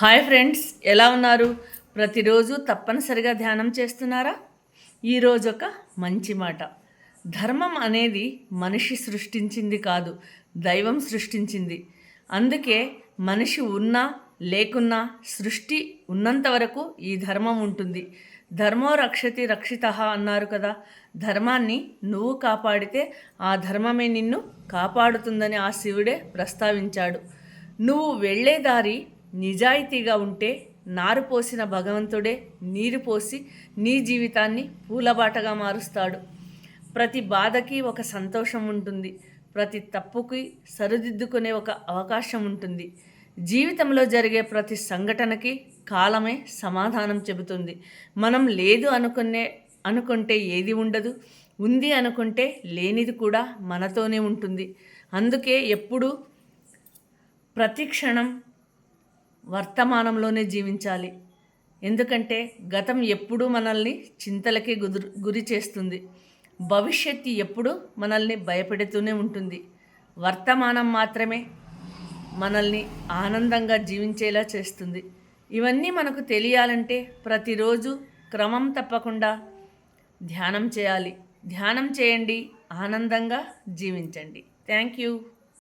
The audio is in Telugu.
హాయ్ ఫ్రెండ్స్, ఎలా ఉన్నారు? ప్రతిరోజు తప్పనిసరిగా ధ్యానం చేస్తున్నారా? ఈరోజు ఒక మంచి మాట. ధర్మం అనేది మనిషి సృష్టించింది కాదు, దైవం సృష్టించింది. అందుకే మనిషి ఉన్నా లేకున్నా సృష్టి ఉన్నంత వరకు ఈ ధర్మం ఉంటుంది. ధర్మో రక్షతి రక్షితః అన్నారు కదా. ధర్మాన్ని నువ్వు కాపాడితే ఆ ధర్మమే నిన్ను కాపాడుతుందని ఆ శివుడే ప్రస్తావించాడు. నువ్వు వెళ్ళే దారి నిజాయితీగా ఉంటే నారు పోసిన భగవంతుడే నీరు పోసి నీ జీవితాన్ని పూలబాటగా మారుస్తాడు. ప్రతి బాధకి ఒక సంతోషం ఉంటుంది. ప్రతి తప్పుకి సరిదిద్దుకునే ఒక అవకాశం ఉంటుంది. జీవితంలో జరిగే ప్రతి సంఘటనకి కాలమే సమాధానం చెబుతుంది. మనం లేదు అనుకుంటే ఏది ఉండదు, ఉంది అనుకుంటే లేనిది కూడా మనతోనే ఉంటుంది. అందుకే ఎప్పుడూ ప్రతి క్షణం వర్తమానంలోనే జీవించాలి. ఎందుకంటే గతం ఎప్పుడూ మనల్ని చింతలకి గురి చేస్తుంది. భవిష్యత్తు ఎప్పుడూ మనల్ని భయపెడుతూనే ఉంటుంది. వర్తమానం మాత్రమే మనల్ని ఆనందంగా జీవించేలా చేస్తుంది. ఇవన్నీ మనకు తెలియాలంటే ప్రతిరోజు క్రమం తప్పకుండా ధ్యానం చేయాలి. ధ్యానం చేయండి, ఆనందంగా జీవించండి. Thank you.